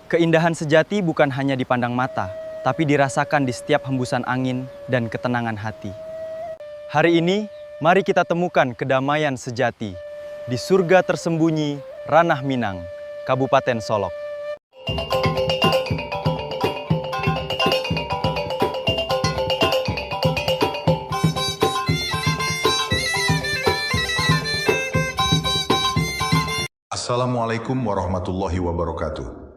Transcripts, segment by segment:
Keindahan sejati bukan hanya dipandang mata, tapi dirasakan di setiap hembusan angin dan ketenangan hati. Hari ini, mari kita temukan kedamaian sejati di surga tersembunyi Ranah Minang, Kabupaten Solok. Assalamualaikum warahmatullahi wabarakatuh.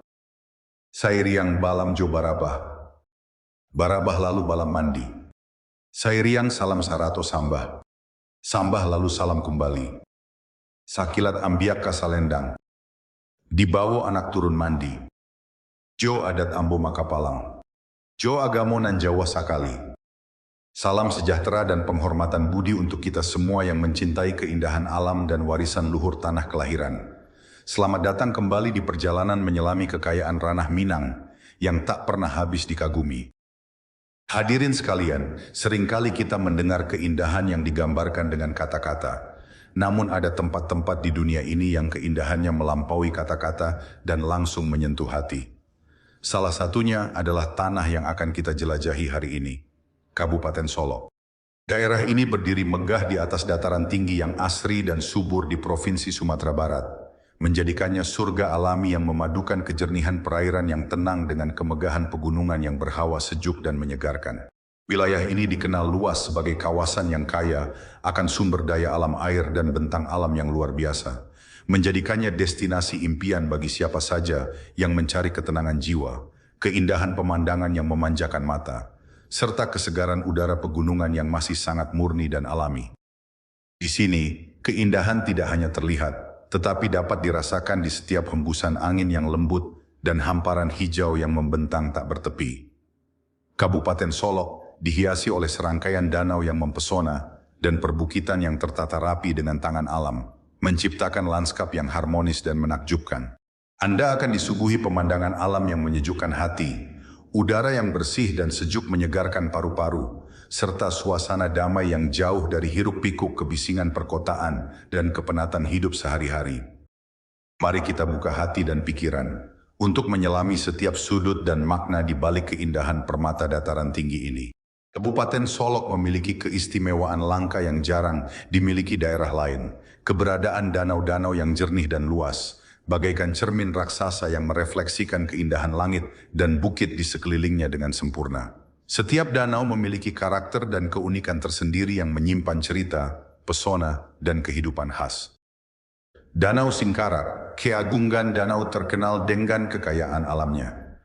Sairiang balam jo barabah. Barabah lalu balam mandi. Sairiang salam sarato sambah. Sambah lalu salam kembali. Sakilat ambiak kasalendang. Dibawa anak turun mandi. Jo adat ambo makapalang. Jo agamo nan Jawa sakali. Salam sejahtera dan penghormatan budi untuk kita semua yang mencintai keindahan alam dan warisan luhur tanah kelahiran. Selamat datang kembali di perjalanan menyelami kekayaan Ranah Minang yang tak pernah habis dikagumi. Hadirin sekalian, seringkali kita mendengar keindahan yang digambarkan dengan kata-kata. Namun ada tempat-tempat di dunia ini yang keindahannya melampaui kata-kata dan langsung menyentuh hati. Salah satunya adalah tanah yang akan kita jelajahi hari ini, Kabupaten Solok. Daerah ini berdiri megah di atas dataran tinggi yang asri dan subur di Provinsi Sumatera Barat, menjadikannya surga alami yang memadukan kejernihan perairan yang tenang dengan kemegahan pegunungan yang berhawa sejuk dan menyegarkan. Wilayah ini dikenal luas sebagai kawasan yang kaya akan sumber daya alam air dan bentang alam yang luar biasa, menjadikannya destinasi impian bagi siapa saja yang mencari ketenangan jiwa, keindahan pemandangan yang memanjakan mata, serta kesegaran udara pegunungan yang masih sangat murni dan alami. Di sini, keindahan tidak hanya terlihat, tetapi dapat dirasakan di setiap hembusan angin yang lembut dan hamparan hijau yang membentang tak bertepi. Kabupaten Solok dihiasi oleh serangkaian danau yang mempesona dan perbukitan yang tertata rapi dengan tangan alam, menciptakan lanskap yang harmonis dan menakjubkan. Anda akan disuguhi pemandangan alam yang menyejukkan hati, udara yang bersih dan sejuk menyegarkan paru-paru, serta suasana damai yang jauh dari hiruk-pikuk kebisingan perkotaan dan kepenatan hidup sehari-hari. Mari kita buka hati dan pikiran untuk menyelami setiap sudut dan makna di balik keindahan permata dataran tinggi ini. Kabupaten Solok memiliki keistimewaan langka yang jarang dimiliki daerah lain. Keberadaan danau-danau yang jernih dan luas, bagaikan cermin raksasa yang merefleksikan keindahan langit dan bukit di sekelilingnya dengan sempurna. Setiap danau memiliki karakter dan keunikan tersendiri yang menyimpan cerita, pesona, dan kehidupan khas. Danau Singkarak, keagungan danau terkenal dengan kekayaan alamnya.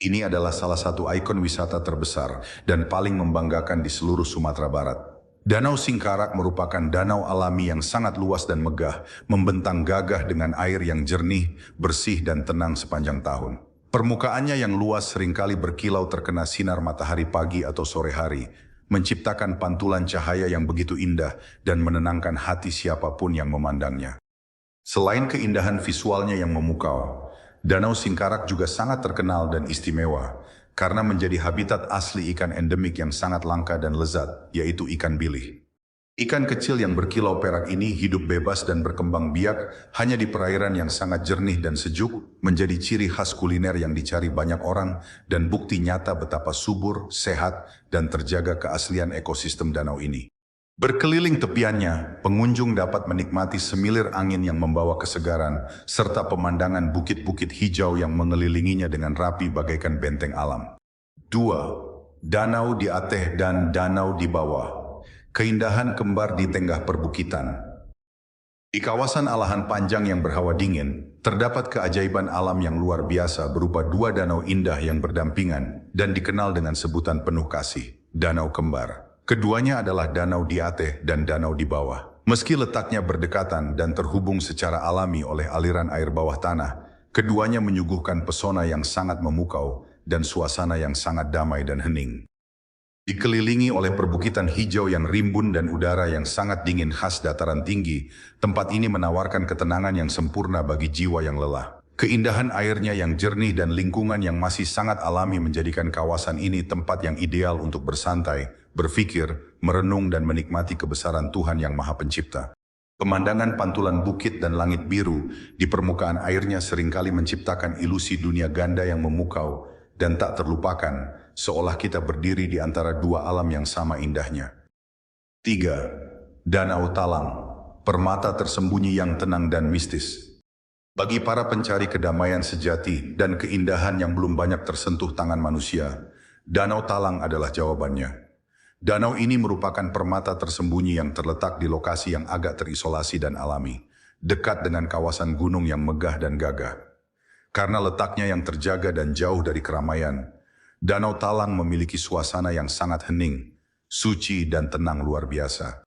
Ini adalah salah satu ikon wisata terbesar dan paling membanggakan di seluruh Sumatera Barat. Danau Singkarak merupakan danau alami yang sangat luas dan megah, membentang gagah dengan air yang jernih, bersih, dan tenang sepanjang tahun. Permukaannya yang luas seringkali berkilau terkena sinar matahari pagi atau sore hari, menciptakan pantulan cahaya yang begitu indah dan menenangkan hati siapapun yang memandangnya. Selain keindahan visualnya yang memukau, Danau Singkarak juga sangat terkenal dan istimewa karena menjadi habitat asli ikan endemik yang sangat langka dan lezat, yaitu ikan bilih. Ikan kecil yang berkilau perak ini hidup bebas dan berkembang biak hanya di perairan yang sangat jernih dan sejuk, menjadi ciri khas kuliner yang dicari banyak orang dan bukti nyata betapa subur, sehat, dan terjaga keaslian ekosistem danau ini. Berkeliling tepiannya, pengunjung dapat menikmati semilir angin yang membawa kesegaran, serta pemandangan bukit-bukit hijau yang mengelilinginya dengan rapi bagaikan benteng alam. 2. Danau di Ateh dan Danau di Bawah. Keindahan kembar di tengah perbukitan. Di kawasan alahan panjang yang berhawa dingin, terdapat keajaiban alam yang luar biasa berupa dua danau indah yang berdampingan dan dikenal dengan sebutan penuh kasih, Danau Kembar. Keduanya adalah Danau di Ateh dan Danau di Bawah. Meski letaknya berdekatan dan terhubung secara alami oleh aliran air bawah tanah, keduanya menyuguhkan pesona yang sangat memukau dan suasana yang sangat damai dan hening. Dikelilingi oleh perbukitan hijau yang rimbun dan udara yang sangat dingin khas dataran tinggi, tempat ini menawarkan ketenangan yang sempurna bagi jiwa yang lelah. Keindahan airnya yang jernih dan lingkungan yang masih sangat alami menjadikan kawasan ini tempat yang ideal untuk bersantai, berpikir, merenung dan menikmati kebesaran Tuhan Yang Maha Pencipta. Pemandangan pantulan bukit dan langit biru di permukaan airnya seringkali menciptakan ilusi dunia ganda yang memukau dan tak terlupakan, seolah kita berdiri di antara dua alam yang sama indahnya. 3. Danau Talang, permata tersembunyi yang tenang dan mistis. Bagi para pencari kedamaian sejati dan keindahan yang belum banyak tersentuh tangan manusia, Danau Talang adalah jawabannya. Danau ini merupakan permata tersembunyi yang terletak di lokasi yang agak terisolasi dan alami, dekat dengan kawasan gunung yang megah dan gagah. Karena letaknya yang terjaga dan jauh dari keramaian, Danau Talang memiliki suasana yang sangat hening, suci dan tenang luar biasa.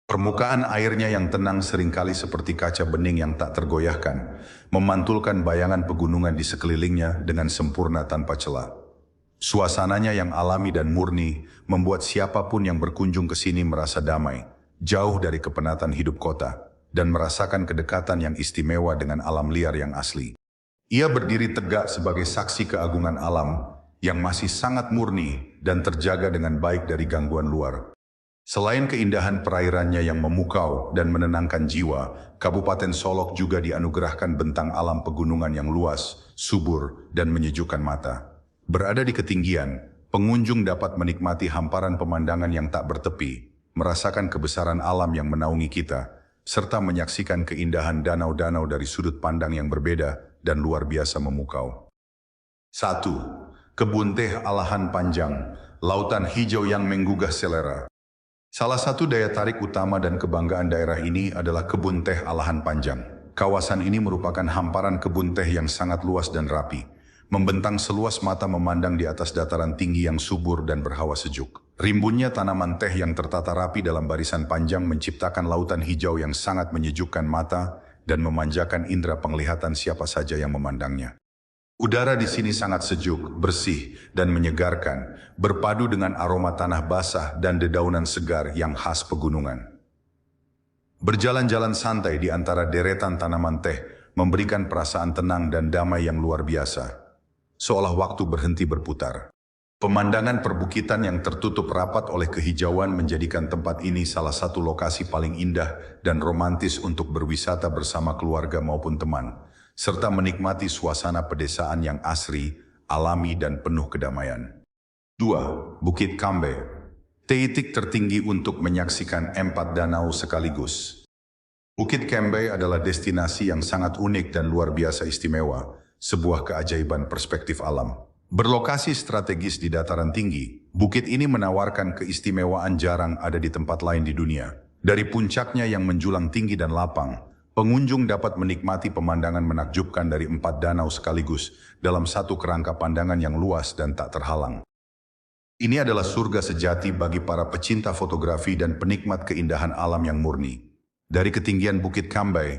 Permukaan airnya yang tenang seringkali seperti kaca bening yang tak tergoyahkan, memantulkan bayangan pegunungan di sekelilingnya dengan sempurna tanpa celah. Suasananya yang alami dan murni membuat siapapun yang berkunjung ke sini merasa damai, jauh dari kepenatan hidup kota, dan merasakan kedekatan yang istimewa dengan alam liar yang asli. Ia berdiri tegak sebagai saksi keagungan alam yang masih sangat murni dan terjaga dengan baik dari gangguan luar. Selain keindahan perairannya yang memukau dan menenangkan jiwa, Kabupaten Solok juga dianugerahkan bentang alam pegunungan yang luas, subur, dan menyejukkan mata. Berada di ketinggian, pengunjung dapat menikmati hamparan pemandangan yang tak bertepi, merasakan kebesaran alam yang menaungi kita, serta menyaksikan keindahan danau-danau dari sudut pandang yang berbeda dan luar biasa memukau. 1. Kebun Teh Alahan Panjang, lautan hijau yang menggugah selera. Salah satu daya tarik utama dan kebanggaan daerah ini adalah Kebun Teh Alahan Panjang. Kawasan ini merupakan hamparan kebun teh yang sangat luas dan rapi, membentang seluas mata memandang di atas dataran tinggi yang subur dan berhawa sejuk. Rimbunnya tanaman teh yang tertata rapi dalam barisan panjang menciptakan lautan hijau yang sangat menyejukkan mata dan memanjakan indera penglihatan siapa saja yang memandangnya. Udara di sini sangat sejuk, bersih, dan menyegarkan, berpadu dengan aroma tanah basah dan dedaunan segar yang khas pegunungan. Berjalan-jalan santai di antara deretan tanaman teh memberikan perasaan tenang dan damai yang luar biasa, seolah waktu berhenti berputar. Pemandangan perbukitan yang tertutup rapat oleh kehijauan menjadikan tempat ini salah satu lokasi paling indah dan romantis untuk berwisata bersama keluarga maupun teman, serta menikmati suasana pedesaan yang asri, alami, dan penuh kedamaian. 2. Bukit Kambe, titik tertinggi untuk menyaksikan 4 danau sekaligus. Bukit Kambe adalah destinasi yang sangat unik dan luar biasa istimewa, sebuah keajaiban perspektif alam. Berlokasi strategis di dataran tinggi, bukit ini menawarkan keistimewaan jarang ada di tempat lain di dunia. Dari puncaknya yang menjulang tinggi dan lapang, pengunjung dapat menikmati pemandangan menakjubkan dari 4 danau sekaligus dalam satu kerangka pandangan yang luas dan tak terhalang. Ini adalah surga sejati bagi para pecinta fotografi dan penikmat keindahan alam yang murni. Dari ketinggian Bukit Kambe,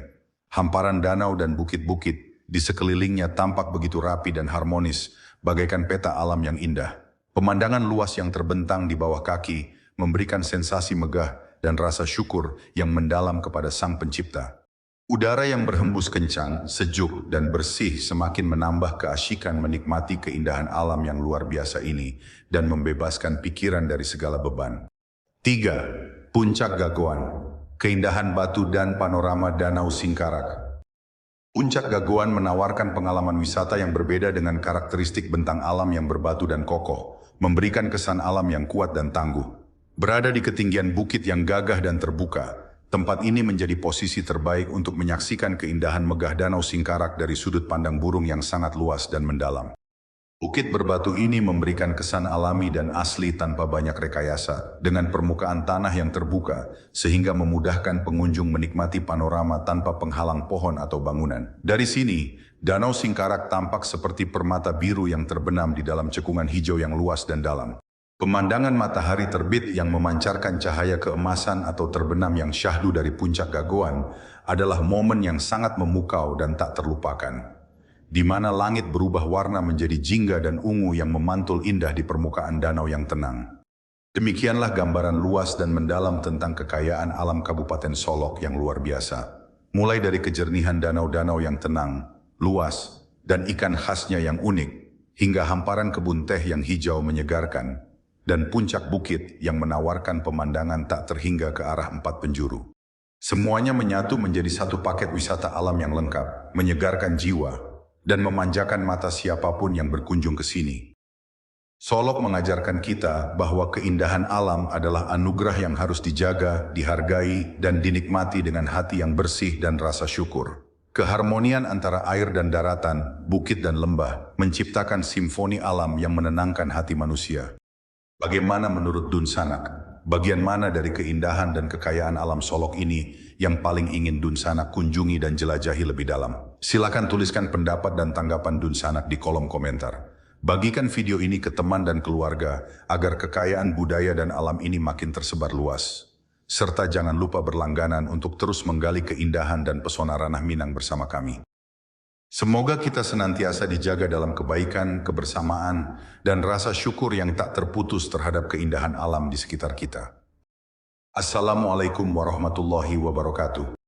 hamparan danau dan bukit-bukit di sekelilingnya tampak begitu rapi dan harmonis, bagaikan peta alam yang indah. Pemandangan luas yang terbentang di bawah kaki memberikan sensasi megah dan rasa syukur yang mendalam kepada Sang Pencipta. Udara yang berhembus kencang, sejuk, dan bersih semakin menambah keasyikan menikmati keindahan alam yang luar biasa ini dan membebaskan pikiran dari segala beban. 3. Puncak Gagoan, keindahan batu dan panorama Danau Singkarak. Puncak Gagoan menawarkan pengalaman wisata yang berbeda dengan karakteristik bentang alam yang berbatu dan kokoh, memberikan kesan alam yang kuat dan tangguh. Berada di ketinggian bukit yang gagah dan terbuka, tempat ini menjadi posisi terbaik untuk menyaksikan keindahan megah Danau Singkarak dari sudut pandang burung yang sangat luas dan mendalam. Bukit berbatu ini memberikan kesan alami dan asli tanpa banyak rekayasa, dengan permukaan tanah yang terbuka, sehingga memudahkan pengunjung menikmati panorama tanpa penghalang pohon atau bangunan. Dari sini, Danau Singkarak tampak seperti permata biru yang terbenam di dalam cekungan hijau yang luas dan dalam. Pemandangan matahari terbit yang memancarkan cahaya keemasan atau terbenam yang syahdu dari puncak Gagoan adalah momen yang sangat memukau dan tak terlupakan, di mana langit berubah warna menjadi jingga dan ungu yang memantul indah di permukaan danau yang tenang. Demikianlah gambaran luas dan mendalam tentang kekayaan alam Kabupaten Solok yang luar biasa. Mulai dari kejernihan danau-danau yang tenang, luas, dan ikan khasnya yang unik, hingga hamparan kebun teh yang hijau menyegarkan, dan puncak bukit yang menawarkan pemandangan tak terhingga ke arah 4 penjuru. Semuanya menyatu menjadi satu paket wisata alam yang lengkap, menyegarkan jiwa, dan memanjakan mata siapapun yang berkunjung ke sini. Solok mengajarkan kita bahwa keindahan alam adalah anugerah yang harus dijaga, dihargai, dan dinikmati dengan hati yang bersih dan rasa syukur. Keharmonian antara air dan daratan, bukit dan lembah, menciptakan simfoni alam yang menenangkan hati manusia. Bagaimana menurut Dun Sanak? Bagian mana dari keindahan dan kekayaan alam Solok ini yang paling ingin Dun Sanak kunjungi dan jelajahi lebih dalam? Silakan tuliskan pendapat dan tanggapan Dun Sanak di kolom komentar. Bagikan video ini ke teman dan keluarga agar kekayaan budaya dan alam ini makin tersebar luas. Serta jangan lupa berlangganan untuk terus menggali keindahan dan pesona Ranah Minang bersama kami. Semoga kita senantiasa dijaga dalam kebaikan, kebersamaan, dan rasa syukur yang tak terputus terhadap keindahan alam di sekitar kita. Assalamualaikum warahmatullahi wabarakatuh.